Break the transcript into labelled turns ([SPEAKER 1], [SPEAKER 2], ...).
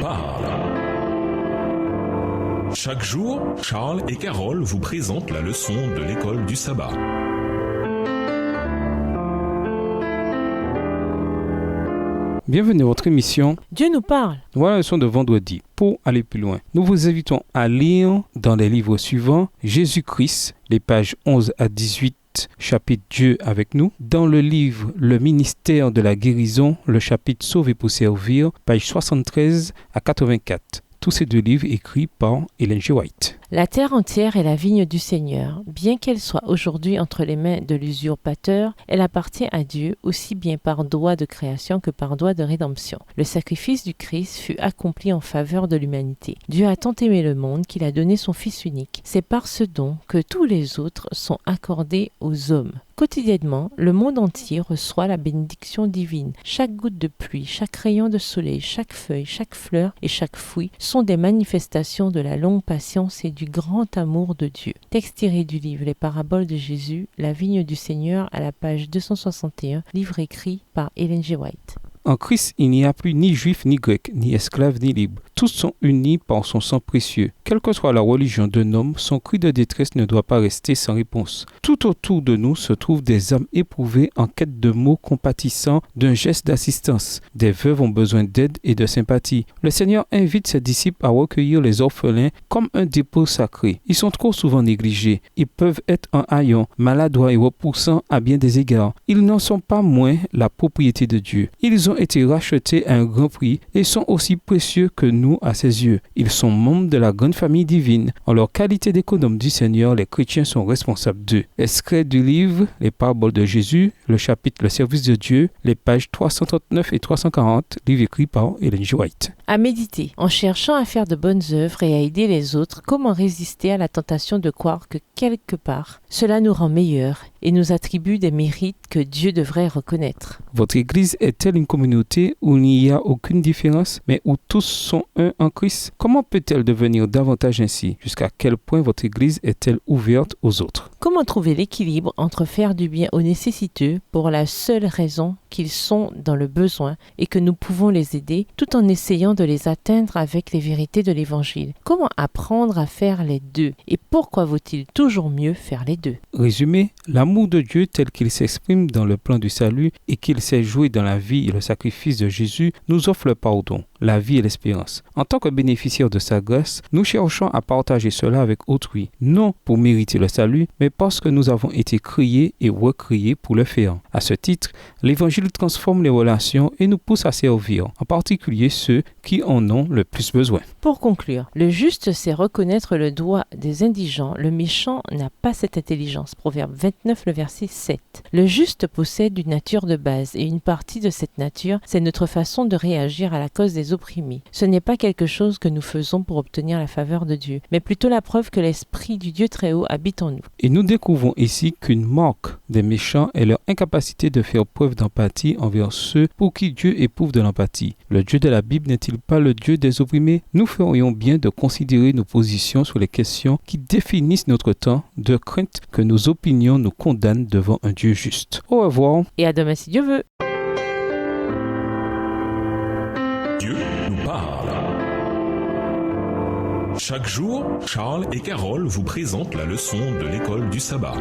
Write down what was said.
[SPEAKER 1] parle. Chaque jour, Charles et Carole vous présentent la leçon de l'école du sabbat.
[SPEAKER 2] Bienvenue à votre émission
[SPEAKER 3] Dieu nous parle.
[SPEAKER 2] Voilà la leçon de vendredi. Pour aller plus loin, nous vous invitons à lire dans les livres suivants Jésus-Christ, les pages 11 à 18, chapitre Dieu avec nous. Dans le livre Le ministère de la guérison, le chapitre Sauver pour servir, pages 73 à 84. Tous ces deux livres écrits par Ellen G. White.
[SPEAKER 3] La terre entière est la vigne du Seigneur. Bien qu'elle soit aujourd'hui entre les mains de l'usurpateur, elle appartient à Dieu aussi bien par droit de création que par droit de rédemption. Le sacrifice du Christ fut accompli en faveur de l'humanité. Dieu a tant aimé le monde qu'il a donné son Fils unique. C'est par ce don que tous les autres sont accordés aux hommes. Quotidiennement, le monde entier reçoit la bénédiction divine. Chaque goutte de pluie, chaque rayon de soleil, chaque feuille, chaque fleur et chaque fruit sont des manifestations de la longue patience et du grand amour de Dieu. Texte tiré du livre Les paraboles de Jésus, La vigne du Seigneur à la page 261, livre écrit par Ellen G. White.
[SPEAKER 2] En Christ, il n'y a plus ni juif, ni grec, ni esclave, ni libre. Tous sont unis par son sang précieux. Quelle que soit la religion d'un homme, son cri de détresse ne doit pas rester sans réponse. Tout autour de nous se trouvent des âmes éprouvées en quête de mots compatissants, d'un geste d'assistance. Des veuves ont besoin d'aide et de sympathie. Le Seigneur invite ses disciples à recueillir les orphelins comme un dépôt sacré. Ils sont trop souvent négligés. Ils peuvent être un haillon, maladroits et repoussants à bien des égards. Ils n'en sont pas moins la propriété de Dieu. Ils ont été rachetés à un grand prix et sont aussi précieux que nous à ses yeux. Ils sont membres de la grande famille divine. En leur qualité d'économes du Seigneur, les chrétiens sont responsables d'eux. Extrait du livre Les paraboles de Jésus, le chapitre Le service de Dieu, les pages 339 et 340, livre écrit par Ellen G. White.
[SPEAKER 3] À méditer. En cherchant à faire de bonnes œuvres et à aider les autres, comment résister à la tentation de croire que quelque part, cela nous rend meilleurs et nous attribue des mérites que Dieu devrait reconnaître.
[SPEAKER 2] Votre Église est-elle une communauté où il n'y a aucune différence, mais où tous sont un en Christ? Comment peut-elle devenir davantage ainsi? Jusqu'à quel point votre Église est-elle ouverte aux autres?
[SPEAKER 3] Comment trouver l'équilibre entre faire du bien aux nécessiteux pour la seule raison qu'ils sont dans le besoin et que nous pouvons les aider, tout en essayant de les atteindre avec les vérités de l'Évangile? Comment apprendre à faire les deux? Et pourquoi vaut-il toujours mieux faire les deux?
[SPEAKER 2] Résumé, l'amour de Dieu tel qu'il s'exprime dans le plan du salut et qu'il s'est joué dans la vie et le sacrifice de Jésus nous offre le pardon, la vie et l'espérance. En tant que bénéficiaires de sa grâce, nous cherchons à partager cela avec autrui, non pour mériter le salut, mais parce que nous avons été créés et recréés pour le faire. À ce titre, l'Évangile transforme les relations et nous pousse à servir, en particulier ceux qui en ont le plus besoin.
[SPEAKER 3] Pour conclure, le juste sait reconnaître le droit des indigents, le méchant n'a pas cette intelligence. Proverbe 29, le verset 7. Le juste possède une nature de base et une partie de cette nature, c'est notre façon de réagir à la cause des opprimés. Ce n'est pas quelque chose que nous faisons pour obtenir la faveur de Dieu, mais plutôt la preuve que l'Esprit du Dieu très haut habite en nous.
[SPEAKER 2] Et nous découvrons ici qu'une marque des méchants est leur incapacité de faire preuve d'empathie envers ceux pour qui Dieu éprouve de l'empathie. Le Dieu de la Bible n'est-il pas le Dieu des opprimés? Nous ferions bien de considérer nos positions sur les questions qui définissent notre temps, de crainte que nos opinions nous condamnent devant un Dieu juste. Au revoir.
[SPEAKER 3] Et à demain si Dieu veut.
[SPEAKER 1] Dieu nous parle. Chaque jour, Charles et Carole vous présentent la leçon de l'école du sabbat.